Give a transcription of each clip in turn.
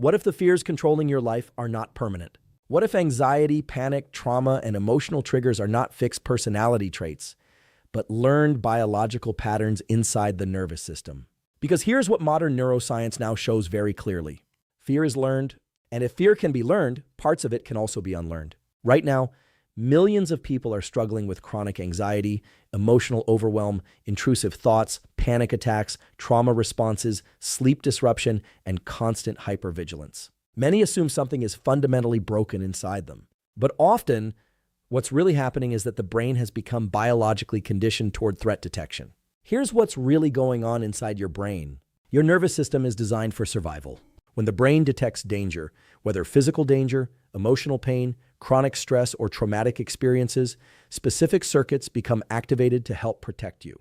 What if the fears controlling your life are not permanent? What if anxiety, panic, trauma, and emotional triggers are not fixed personality traits, but learned biological patterns inside the nervous system? Because here's what modern neuroscience now shows very clearly. Fear is learned, and if fear can be learned, parts of it can also be unlearned. Right now, millions of people are struggling with chronic anxiety, emotional overwhelm, intrusive thoughts, panic attacks, trauma responses, sleep disruption, and constant hypervigilance. Many assume something is fundamentally broken inside them. But often, what's really happening is that the brain has become biologically conditioned toward threat detection. Here's what's really going on inside your brain. Your nervous system is designed for survival. When the brain detects danger, whether physical danger, emotional pain, chronic stress, or traumatic experiences, specific circuits become activated to help protect you.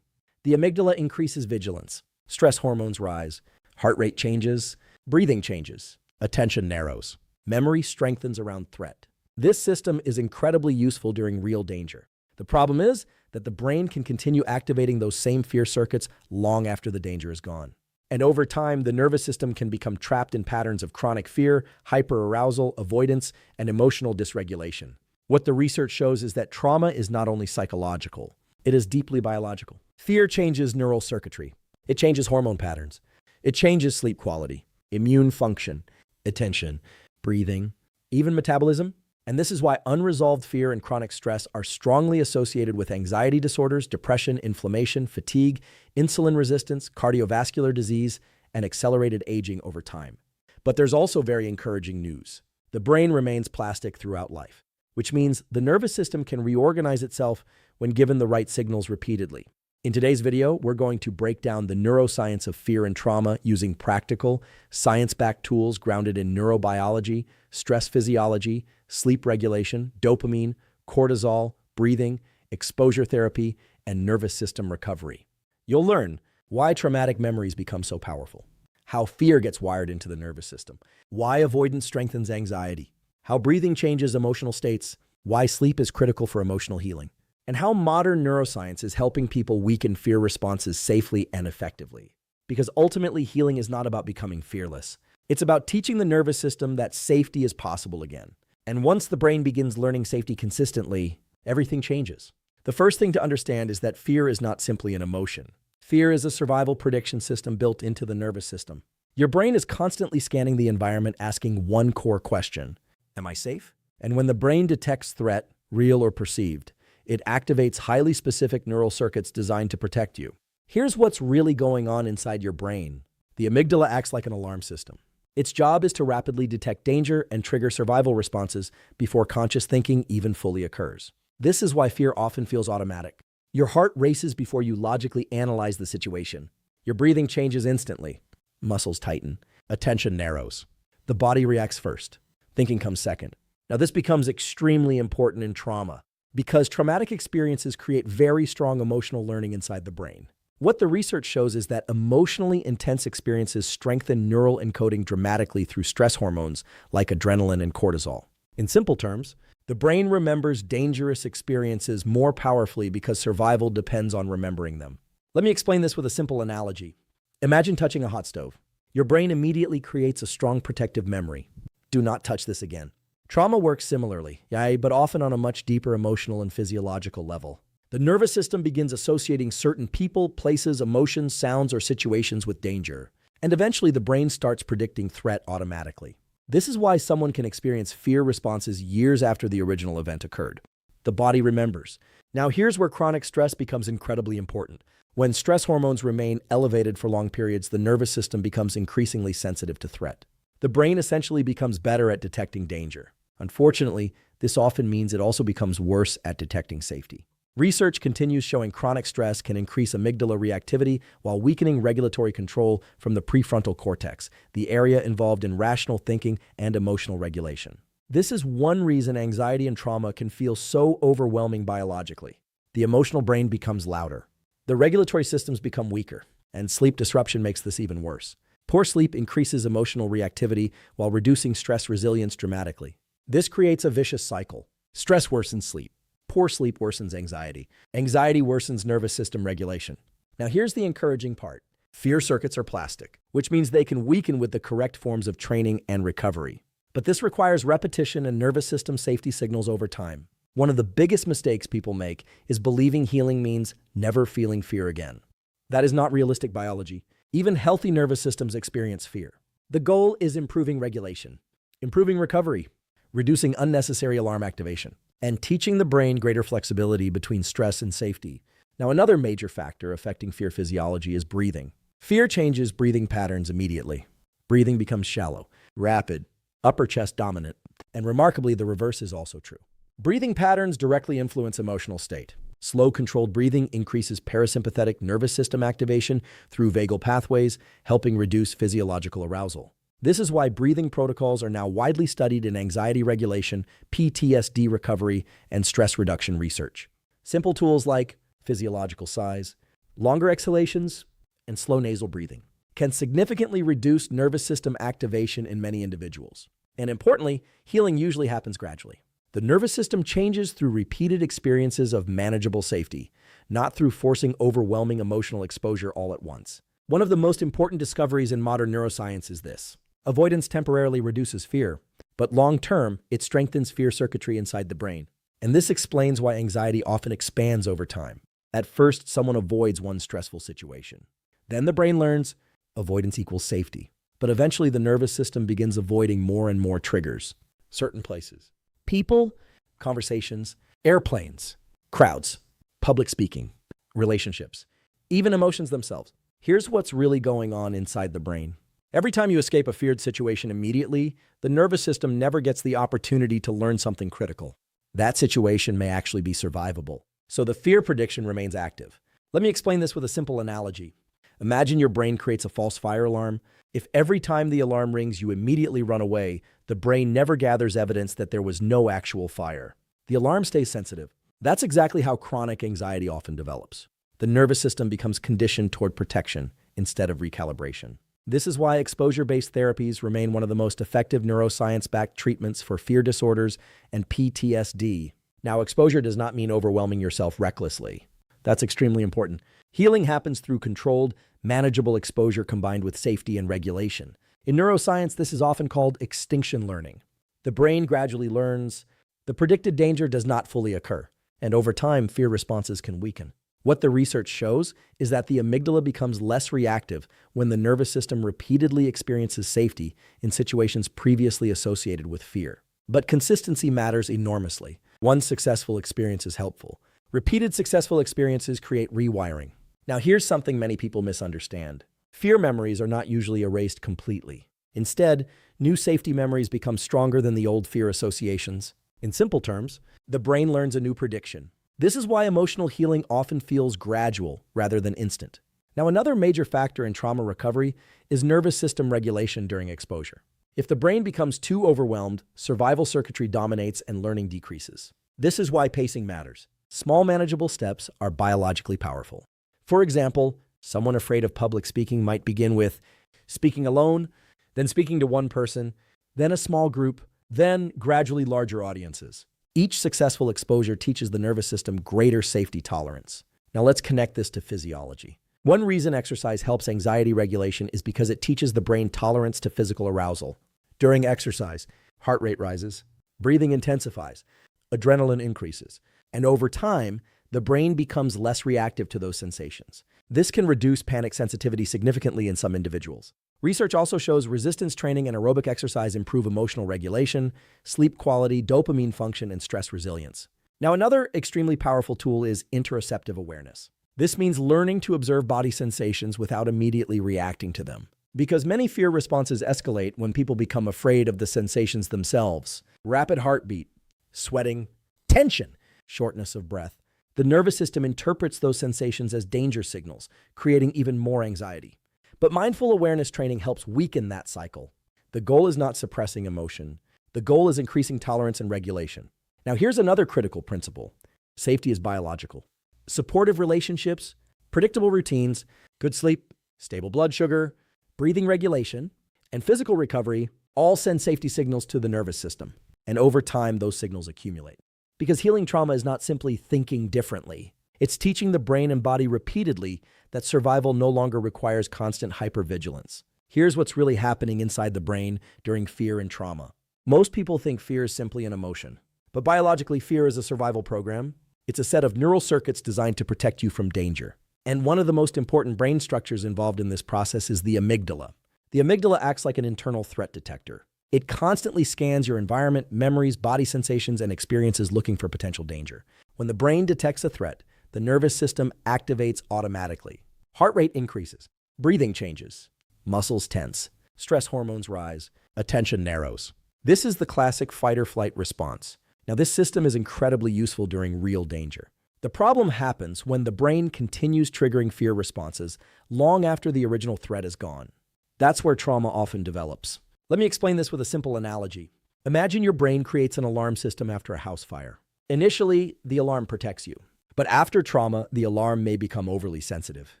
The amygdala increases vigilance. Stress hormones rise. Heart rate changes. Breathing changes. Attention narrows. Memory strengthens around threat. This system is incredibly useful during real danger. The problem is that the brain can continue activating those same fear circuits long after the danger is gone. And over time, the nervous system can become trapped in patterns of chronic fear, hyperarousal, avoidance, and emotional dysregulation. What the research shows is that trauma is not only psychological, it is deeply biological. Fear changes neural circuitry. It changes hormone patterns. It changes sleep quality, immune function, attention, breathing, even metabolism. And this is why unresolved fear and chronic stress are strongly associated with anxiety disorders, depression, inflammation, fatigue, insulin resistance, cardiovascular disease, and accelerated aging over time. But there's also very encouraging news. The brain remains plastic throughout life, which means the nervous system can reorganize itself when given the right signals repeatedly. In today's video, we're going to break down the neuroscience of fear and trauma using practical, science-backed tools grounded in neurobiology, stress physiology, sleep regulation, dopamine, cortisol, breathing, exposure therapy, and nervous system recovery. You'll learn why traumatic memories become so powerful, how fear gets wired into the nervous system, why avoidance strengthens anxiety, how breathing changes emotional states, why sleep is critical for emotional healing, and how modern neuroscience is helping people weaken fear responses safely and effectively. Because ultimately, healing is not about becoming fearless. It's about teaching the nervous system that safety is possible again. And once the brain begins learning safety consistently, everything changes. The first thing to understand is that fear is not simply an emotion. Fear is a survival prediction system built into the nervous system. Your brain is constantly scanning the environment, asking one core question: am I safe? And when the brain detects threat, real or perceived, it activates highly specific neural circuits designed to protect you. Here's what's really going on inside your brain. The amygdala acts like an alarm system. Its job is to rapidly detect danger and trigger survival responses before conscious thinking even fully occurs. This is why fear often feels automatic. Your heart races before you logically analyze the situation. Your breathing changes instantly. Muscles tighten. Attention narrows. The body reacts first. Thinking comes second. Now, this becomes extremely important in trauma, because traumatic experiences create very strong emotional learning inside the brain. What the research shows is that emotionally intense experiences strengthen neural encoding dramatically through stress hormones like adrenaline and cortisol. In simple terms, the brain remembers dangerous experiences more powerfully because survival depends on remembering them. Let me explain this with a simple analogy. Imagine touching a hot stove. Your brain immediately creates a strong protective memory. Do not touch this again. Trauma works similarly, but often on a much deeper emotional and physiological level. The nervous system begins associating certain people, places, emotions, sounds, or situations with danger. And eventually the brain starts predicting threat automatically. This is why someone can experience fear responses years after the original event occurred. The body remembers. Now here's where chronic stress becomes incredibly important. When stress hormones remain elevated for long periods, the nervous system becomes increasingly sensitive to threat. The brain essentially becomes better at detecting danger. Unfortunately, this often means it also becomes worse at detecting safety. Research continues showing chronic stress can increase amygdala reactivity while weakening regulatory control from the prefrontal cortex, the area involved in rational thinking and emotional regulation. This is one reason anxiety and trauma can feel so overwhelming biologically. The emotional brain becomes louder. The regulatory systems become weaker, and sleep disruption makes this even worse. Poor sleep increases emotional reactivity while reducing stress resilience dramatically. This creates a vicious cycle. Stress worsens sleep. Poor sleep worsens anxiety. Anxiety worsens nervous system regulation. Now here's the encouraging part. Fear circuits are plastic, which means they can weaken with the correct forms of training and recovery. But this requires repetition and nervous system safety signals over time. One of the biggest mistakes people make is believing healing means never feeling fear again. That is not realistic biology. Even healthy nervous systems experience fear. The goal is improving regulation, improving recovery, reducing unnecessary alarm activation, and teaching the brain greater flexibility between stress and safety. Now, another major factor affecting fear physiology is breathing. Fear changes breathing patterns immediately. Breathing becomes shallow, rapid, upper chest dominant, and remarkably, the reverse is also true. Breathing patterns directly influence emotional state. Slow, controlled breathing increases parasympathetic nervous system activation through vagal pathways, helping reduce physiological arousal. This is why breathing protocols are now widely studied in anxiety regulation, PTSD recovery, and stress reduction research. Simple tools like physiological sighs, longer exhalations, and slow nasal breathing can significantly reduce nervous system activation in many individuals. And importantly, healing usually happens gradually. The nervous system changes through repeated experiences of manageable safety, not through forcing overwhelming emotional exposure all at once. One of the most important discoveries in modern neuroscience is this. Avoidance temporarily reduces fear, but long-term, it strengthens fear circuitry inside the brain. And this explains why anxiety often expands over time. At first, someone avoids one stressful situation. Then the brain learns avoidance equals safety. But eventually, the nervous system begins avoiding more and more triggers. Certain places. People, conversations, airplanes, crowds, public speaking, relationships, even emotions themselves. Here's what's really going on inside the brain. Every time you escape a feared situation immediately, the nervous system never gets the opportunity to learn something critical. That situation may actually be survivable. So the fear prediction remains active. Let me explain this with a simple analogy. Imagine your brain creates a false fire alarm. If every time the alarm rings, you immediately run away, the brain never gathers evidence that there was no actual fire. The alarm stays sensitive. That's exactly how chronic anxiety often develops. The nervous system becomes conditioned toward protection instead of recalibration. This is why exposure-based therapies remain one of the most effective neuroscience-backed treatments for fear disorders and PTSD. Now, exposure does not mean overwhelming yourself recklessly. That's extremely important. Healing happens through controlled, manageable exposure combined with safety and regulation. In neuroscience, this is often called extinction learning. The brain gradually learns the predicted danger does not fully occur, and over time, fear responses can weaken. What the research shows is that the amygdala becomes less reactive when the nervous system repeatedly experiences safety in situations previously associated with fear. But consistency matters enormously. One successful experience is helpful. Repeated successful experiences create rewiring. Now, here's something many people misunderstand. Fear memories are not usually erased completely. Instead, new safety memories become stronger than the old fear associations. In simple terms, the brain learns a new prediction. This is why emotional healing often feels gradual rather than instant. Now, another major factor in trauma recovery is nervous system regulation during exposure. If the brain becomes too overwhelmed, survival circuitry dominates and learning decreases. This is why pacing matters. Small, manageable steps are biologically powerful. For example, someone afraid of public speaking might begin with speaking alone, then speaking to one person, then a small group, then gradually larger audiences. Each successful exposure teaches the nervous system greater safety tolerance. Now let's connect this to physiology. One reason exercise helps anxiety regulation is because it teaches the brain tolerance to physical arousal. During exercise, heart rate rises, breathing intensifies, adrenaline increases, and over time, the brain becomes less reactive to those sensations. This can reduce panic sensitivity significantly in some individuals. Research also shows resistance training and aerobic exercise improve emotional regulation, sleep quality, dopamine function, and stress resilience. Now, another extremely powerful tool is interoceptive awareness. This means learning to observe body sensations without immediately reacting to them. Because many fear responses escalate when people become afraid of the sensations themselves. Rapid heartbeat, sweating, tension, shortness of breath. The nervous system interprets those sensations as danger signals, creating even more anxiety. But mindful awareness training helps weaken that cycle. The goal is not suppressing emotion. The goal is increasing tolerance and regulation. Now, here's another critical principle. Safety is biological. Supportive relationships, predictable routines, good sleep, stable blood sugar, breathing regulation, and physical recovery all send safety signals to the nervous system. And over time, those signals accumulate. Because healing trauma is not simply thinking differently. It's teaching the brain and body repeatedly that survival no longer requires constant hypervigilance. Here's what's really happening inside the brain during fear and trauma. Most people think fear is simply an emotion, but biologically, fear is a survival program. It's a set of neural circuits designed to protect you from danger. And one of the most important brain structures involved in this process is the amygdala. The amygdala acts like an internal threat detector. It constantly scans your environment, memories, body sensations, and experiences looking for potential danger. When the brain detects a threat, the nervous system activates automatically. Heart rate increases, breathing changes, muscles tense, stress hormones rise, attention narrows. This is the classic fight-or-flight response. Now, this system is incredibly useful during real danger. The problem happens when the brain continues triggering fear responses long after the original threat is gone. That's where trauma often develops. Let me explain this with a simple analogy. Imagine your brain creates an alarm system after a house fire. Initially, the alarm protects you. But after trauma, the alarm may become overly sensitive.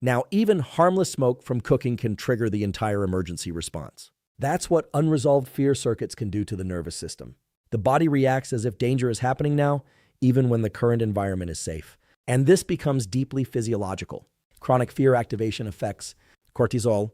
Now, even harmless smoke from cooking can trigger the entire emergency response. That's what unresolved fear circuits can do to the nervous system. The body reacts as if danger is happening now, even when the current environment is safe. And this becomes deeply physiological. Chronic fear activation affects cortisol,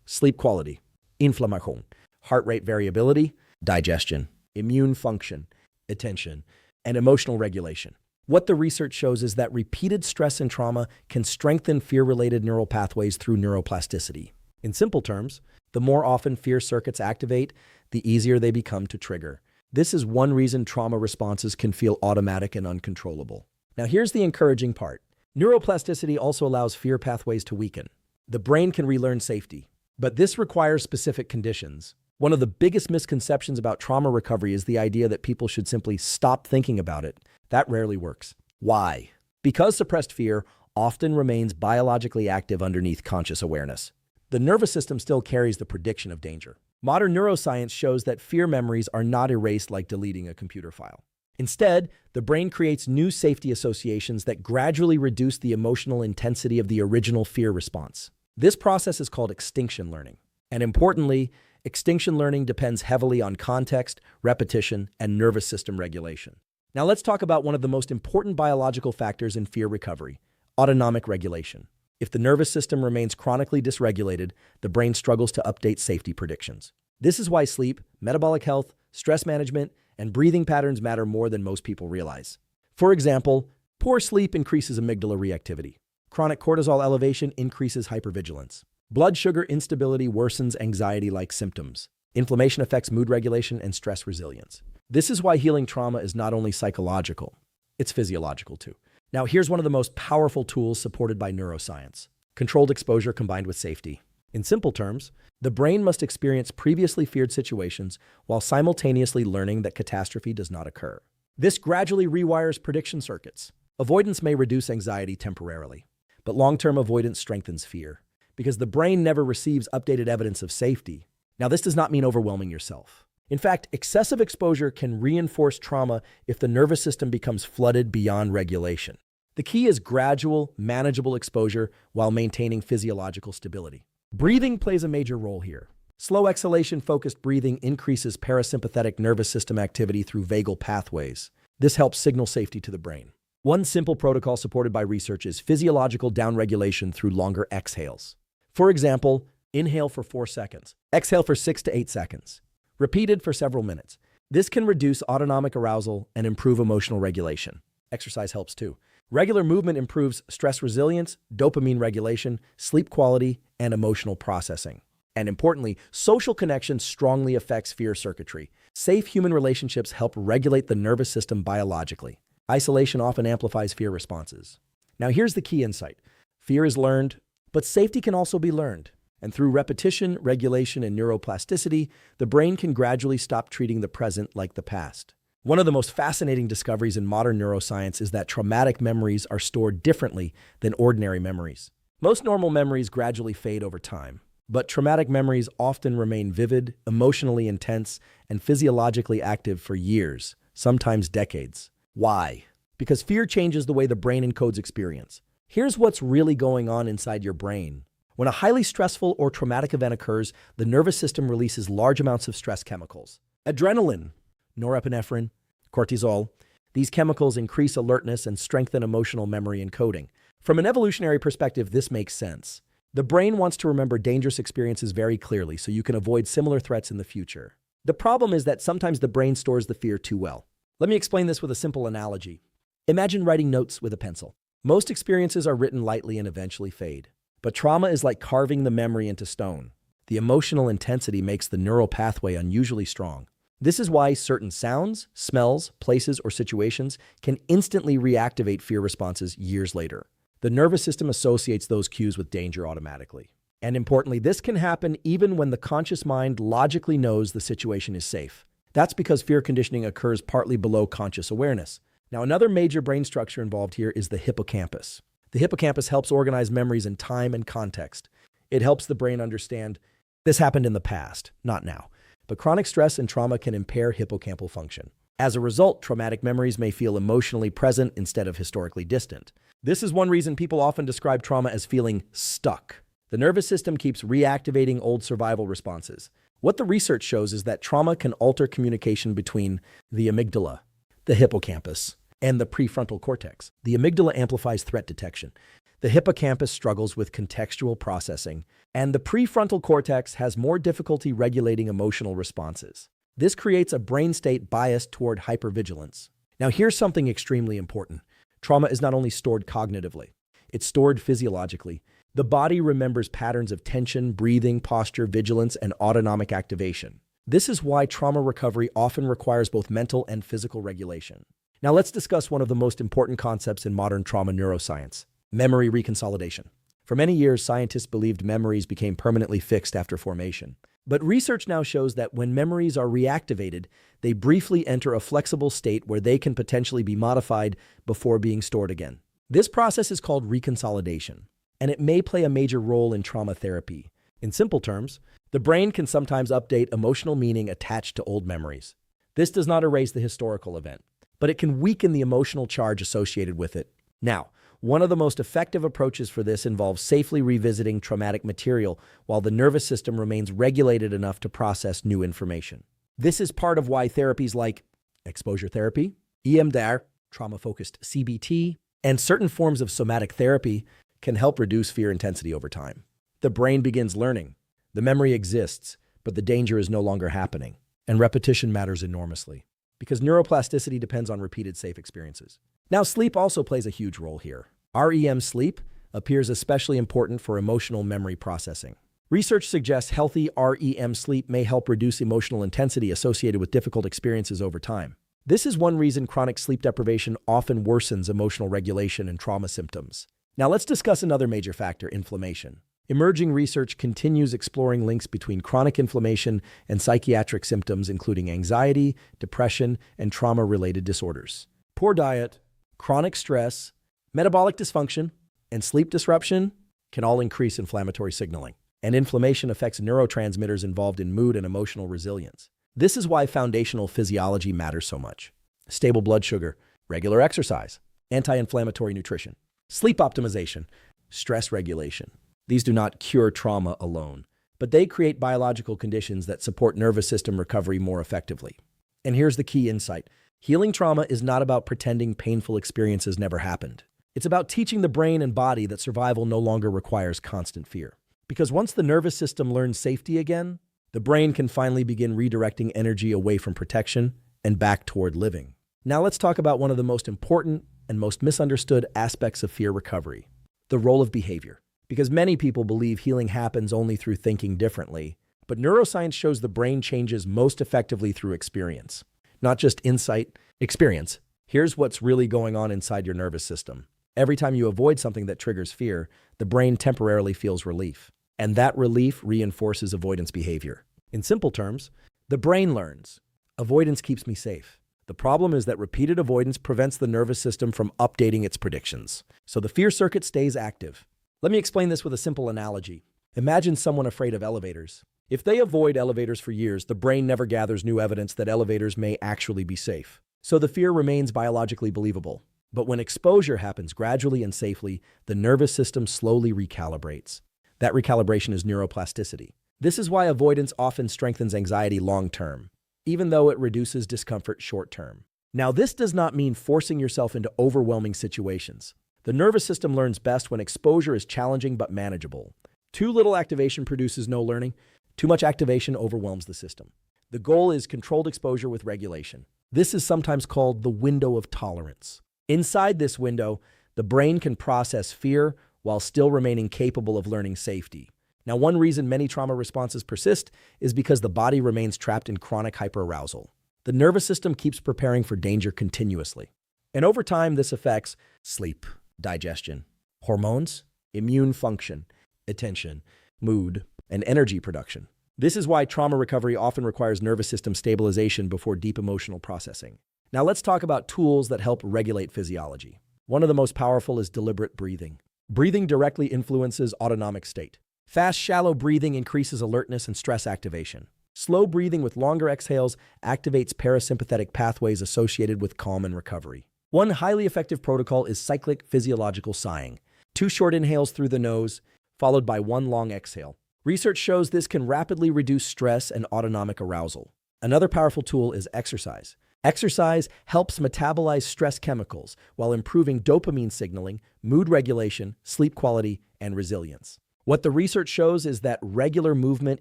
sleep quality, inflammation, heart rate variability, digestion, immune function, attention, and emotional regulation. What the research shows is that repeated stress and trauma can strengthen fear-related neural pathways through neuroplasticity. In simple terms, the more often fear circuits activate, the easier they become to trigger. This is one reason trauma responses can feel automatic and uncontrollable. Now, here's the encouraging part. Neuroplasticity also allows fear pathways to weaken. The brain can relearn safety, but this requires specific conditions. One of the biggest misconceptions about trauma recovery is the idea that people should simply stop thinking about it. That rarely works. Why? Because suppressed fear often remains biologically active underneath conscious awareness. The nervous system still carries the prediction of danger. Modern neuroscience shows that fear memories are not erased like deleting a computer file. Instead, the brain creates new safety associations that gradually reduce the emotional intensity of the original fear response. This process is called extinction learning. And importantly, extinction learning depends heavily on context, repetition, and nervous system regulation. Now let's talk about one of the most important biological factors in fear recovery, autonomic regulation. If the nervous system remains chronically dysregulated, the brain struggles to update safety predictions. This is why sleep, metabolic health, stress management, and breathing patterns matter more than most people realize. For example, poor sleep increases amygdala reactivity. Chronic cortisol elevation increases hypervigilance. Blood sugar instability worsens anxiety-like symptoms. Inflammation affects mood regulation and stress resilience. This is why healing trauma is not only psychological, it's physiological too. Now, here's one of the most powerful tools supported by neuroscience: controlled exposure combined with safety. In simple terms, the brain must experience previously feared situations while simultaneously learning that catastrophe does not occur. This gradually rewires prediction circuits. Avoidance may reduce anxiety temporarily, but long-term avoidance strengthens fear because the brain never receives updated evidence of safety. Now, this does not mean overwhelming yourself. In fact, excessive exposure can reinforce trauma if the nervous system becomes flooded beyond regulation. The key is gradual, manageable exposure while maintaining physiological stability. Breathing plays a major role here. Slow exhalation-focused breathing increases parasympathetic nervous system activity through vagal pathways. This helps signal safety to the brain. One simple protocol supported by research is physiological downregulation through longer exhales. For example, inhale for 4 seconds, exhale for 6 to 8 seconds. Repeated for several minutes. This can reduce autonomic arousal and improve emotional regulation. Exercise helps too. Regular movement improves stress resilience, dopamine regulation, sleep quality, and emotional processing. And importantly, social connection strongly affects fear circuitry. Safe human relationships help regulate the nervous system biologically. Isolation often amplifies fear responses. Now here's the key insight. Fear is learned, but safety can also be learned. And through repetition, regulation, and neuroplasticity, the brain can gradually stop treating the present like the past. One of the most fascinating discoveries in modern neuroscience is that traumatic memories are stored differently than ordinary memories. Most normal memories gradually fade over time, but traumatic memories often remain vivid, emotionally intense, and physiologically active for years, sometimes decades. Why? Because fear changes the way the brain encodes experience. Here's what's really going on inside your brain. When a highly stressful or traumatic event occurs, the nervous system releases large amounts of stress chemicals. Adrenaline, norepinephrine, cortisol. These chemicals increase alertness and strengthen emotional memory encoding. From an evolutionary perspective, this makes sense. The brain wants to remember dangerous experiences very clearly so you can avoid similar threats in the future. The problem is that sometimes the brain stores the fear too well. Let me explain this with a simple analogy. Imagine writing notes with a pencil. Most experiences are written lightly and eventually fade. But trauma is like carving the memory into stone. The emotional intensity makes the neural pathway unusually strong. This is why certain sounds, smells, places, or situations can instantly reactivate fear responses years later. The nervous system associates those cues with danger automatically. And importantly, this can happen even when the conscious mind logically knows the situation is safe. That's because fear conditioning occurs partly below conscious awareness. Now, another major brain structure involved here is the hippocampus. The hippocampus helps organize memories in time and context. It helps the brain understand this happened in the past, not now. But chronic stress and trauma can impair hippocampal function. As a result, traumatic memories may feel emotionally present instead of historically distant. This is one reason people often describe trauma as feeling stuck. The nervous system keeps reactivating old survival responses. What the research shows is that trauma can alter communication between the amygdala, the hippocampus, and the prefrontal cortex. The amygdala amplifies threat detection. The hippocampus struggles with contextual processing, and the prefrontal cortex has more difficulty regulating emotional responses. This creates a brain state biased toward hypervigilance. Now, here's something extremely important. Trauma is not only stored cognitively, it's stored physiologically. The body remembers patterns of tension, breathing, posture, vigilance, and autonomic activation. This is why trauma recovery often requires both mental and physical regulation. Now, let's discuss one of the most important concepts in modern trauma neuroscience: memory reconsolidation. For many years, scientists believed memories became permanently fixed after formation. But research now shows that when memories are reactivated, they briefly enter a flexible state where they can potentially be modified before being stored again. This process is called reconsolidation, and it may play a major role in trauma therapy. In simple terms, the brain can sometimes update emotional meaning attached to old memories. This does not erase the historical event, but it can weaken the emotional charge associated with it. Now, one of the most effective approaches for this involves safely revisiting traumatic material while the nervous system remains regulated enough to process new information. This is part of why therapies like exposure therapy, EMDR, trauma-focused CBT, and certain forms of somatic therapy can help reduce fear intensity over time. The brain begins learning. The memory exists, but the danger is no longer happening. And repetition matters enormously, because neuroplasticity depends on repeated safe experiences. Now, sleep also plays a huge role here. REM sleep appears especially important for emotional memory processing. Research suggests healthy REM sleep may help reduce emotional intensity associated with difficult experiences over time. This is one reason chronic sleep deprivation often worsens emotional regulation and trauma symptoms. Now, let's discuss another major factor: inflammation. Emerging research continues exploring links between chronic inflammation and psychiatric symptoms, including anxiety, depression, and trauma-related disorders. Poor diet, chronic stress, metabolic dysfunction, and sleep disruption can all increase inflammatory signaling. And inflammation affects neurotransmitters involved in mood and emotional resilience. This is why foundational physiology matters so much: stable blood sugar, regular exercise, anti-inflammatory nutrition, sleep optimization, stress regulation. These do not cure trauma alone, but they create biological conditions that support nervous system recovery more effectively. And here's the key insight: healing trauma is not about pretending painful experiences never happened. It's about teaching the brain and body that survival no longer requires constant fear. Because once the nervous system learns safety again, the brain can finally begin redirecting energy away from protection and back toward living. Now let's talk about one of the most important and most misunderstood aspects of fear recovery: the role of behavior. Because many people believe healing happens only through thinking differently, but neuroscience shows the brain changes most effectively through experience. Not just insight, experience. Here's what's really going on inside your nervous system. Every time you avoid something that triggers fear, the brain temporarily feels relief. And that relief reinforces avoidance behavior. In simple terms, the brain learns, avoidance keeps me safe. The problem is that repeated avoidance prevents the nervous system from updating its predictions. So the fear circuit stays active. Let me explain this with a simple analogy. Imagine someone afraid of elevators. If they avoid elevators for years, the brain never gathers new evidence that elevators may actually be safe. So the fear remains biologically believable. But when exposure happens gradually and safely, the nervous system slowly recalibrates. That recalibration is neuroplasticity. This is why avoidance often strengthens anxiety long-term, even though it reduces discomfort short-term. Now, this does not mean forcing yourself into overwhelming situations. The nervous system learns best when exposure is challenging but manageable. Too little activation produces no learning. Too much activation overwhelms the system. The goal is controlled exposure with regulation. This is sometimes called the window of tolerance. Inside this window, the brain can process fear while still remaining capable of learning safety. Now, one reason many trauma responses persist is because the body remains trapped in chronic hyperarousal. The nervous system keeps preparing for danger continuously. And over time, this affects sleep, digestion, hormones, immune function, attention, mood, and energy production. This is why trauma recovery often requires nervous system stabilization before deep emotional processing. Now let's talk about tools that help regulate physiology. One of the most powerful is deliberate breathing. Breathing directly influences autonomic state. Fast, shallow breathing increases alertness and stress activation. Slow breathing with longer exhales activates parasympathetic pathways associated with calm and recovery. One highly effective protocol is cyclic physiological sighing. 2 short inhales through the nose, followed by 1 long exhale. Research shows this can rapidly reduce stress and autonomic arousal. Another powerful tool is exercise. Exercise helps metabolize stress chemicals while improving dopamine signaling, mood regulation, sleep quality, and resilience. What the research shows is that regular movement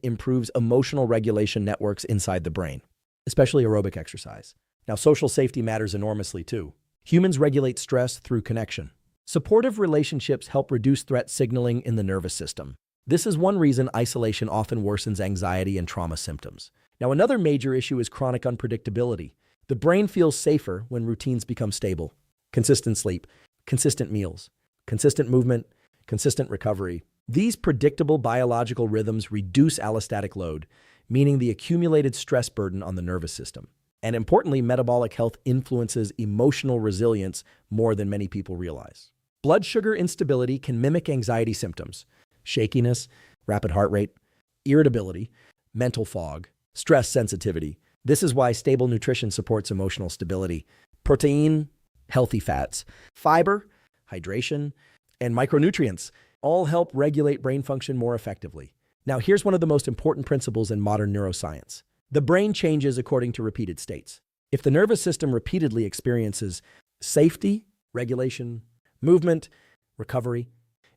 improves emotional regulation networks inside the brain, especially aerobic exercise. Now, social safety matters enormously too. Humans regulate stress through connection. Supportive relationships help reduce threat signaling in the nervous system. This is one reason isolation often worsens anxiety and trauma symptoms. Now, another major issue is chronic unpredictability. The brain feels safer when routines become stable. Consistent sleep, consistent meals, consistent movement, consistent recovery. These predictable biological rhythms reduce allostatic load, meaning the accumulated stress burden on the nervous system. And importantly, metabolic health influences emotional resilience more than many people realize. Blood sugar instability can mimic anxiety symptoms: shakiness, rapid heart rate, irritability, mental fog, stress sensitivity. This is why stable nutrition supports emotional stability. Protein, healthy fats, fiber, hydration, and micronutrients all help regulate brain function more effectively. Now, here's one of the most important principles in modern neuroscience. The brain changes according to repeated states. If the nervous system repeatedly experiences safety, regulation, movement, recovery,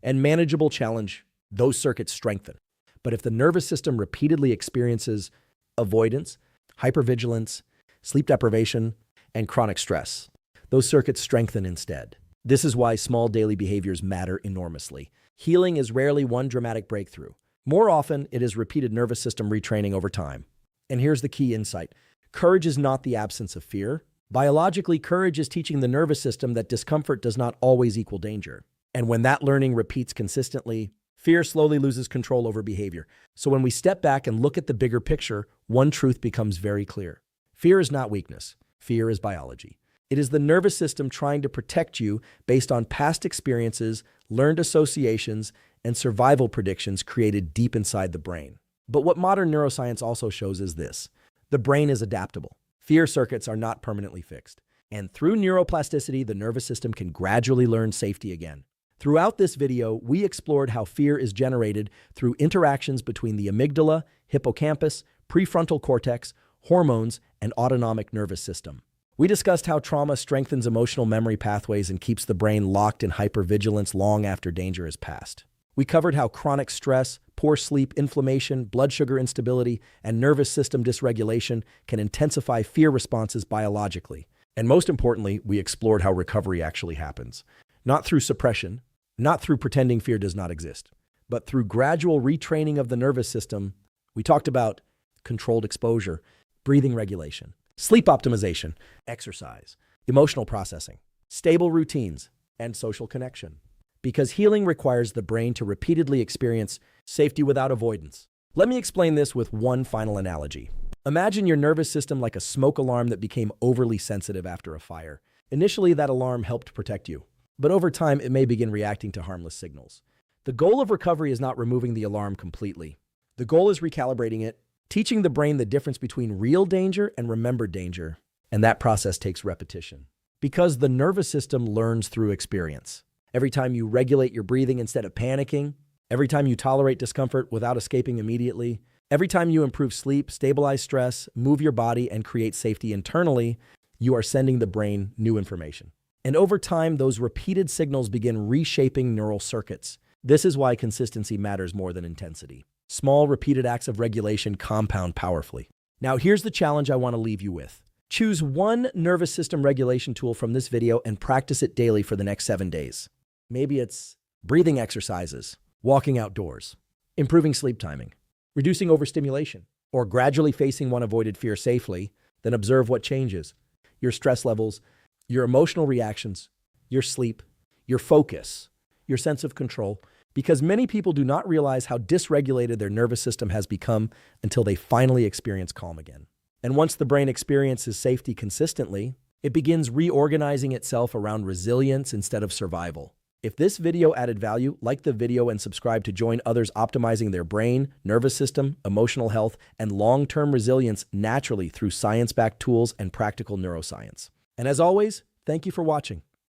and manageable challenge, those circuits strengthen. But if the nervous system repeatedly experiences avoidance, hypervigilance, sleep deprivation, and chronic stress, those circuits strengthen instead. This is why small daily behaviors matter enormously. Healing is rarely one dramatic breakthrough. More often, it is repeated nervous system retraining over time. And here's the key insight. Courage is not the absence of fear. Biologically, courage is teaching the nervous system that discomfort does not always equal danger. And when that learning repeats consistently, fear slowly loses control over behavior. So when we step back and look at the bigger picture, one truth becomes very clear. Fear is not weakness. Fear is biology. It is the nervous system trying to protect you based on past experiences, learned associations, and survival predictions created deep inside the brain. But what modern neuroscience also shows is this. The brain is adaptable. Fear circuits are not permanently fixed. And through neuroplasticity, the nervous system can gradually learn safety again. Throughout this video, we explored how fear is generated through interactions between the amygdala, hippocampus, prefrontal cortex, hormones, and autonomic nervous system. We discussed how trauma strengthens emotional memory pathways and keeps the brain locked in hypervigilance long after danger has passed. We covered how chronic stress, poor sleep, inflammation, blood sugar instability, and nervous system dysregulation can intensify fear responses biologically. And most importantly, we explored how recovery actually happens. Not through suppression, not through pretending fear does not exist, but through gradual retraining of the nervous system. We talked about controlled exposure, breathing regulation, sleep optimization, exercise, emotional processing, stable routines, and social connection. Because healing requires the brain to repeatedly experience safety without avoidance. Let me explain this with one final analogy. Imagine your nervous system like a smoke alarm that became overly sensitive after a fire. Initially, that alarm helped protect you, but over time, it may begin reacting to harmless signals. The goal of recovery is not removing the alarm completely. The goal is recalibrating it, teaching the brain the difference between real danger and remembered danger, and that process takes repetition. Because the nervous system learns through experience. Every time you regulate your breathing instead of panicking, every time you tolerate discomfort without escaping immediately, every time you improve sleep, stabilize stress, move your body, and create safety internally, you are sending the brain new information. And over time, those repeated signals begin reshaping neural circuits. This is why consistency matters more than intensity. Small, repeated acts of regulation compound powerfully. Now, here's the challenge I want to leave you with. Choose one nervous system regulation tool from this video and practice it daily for the next 7 days. Maybe it's breathing exercises, walking outdoors, improving sleep timing, reducing overstimulation, or gradually facing one avoided fear safely, then observe what changes. Your stress levels, your emotional reactions, your sleep, your focus, your sense of control, because many people do not realize how dysregulated their nervous system has become until they finally experience calm again. And once the brain experiences safety consistently, it begins reorganizing itself around resilience instead of survival. If this video added value, like the video and subscribe to join others optimizing their brain, nervous system, emotional health, and long-term resilience naturally through science-backed tools and practical neuroscience. And as always, thank you for watching.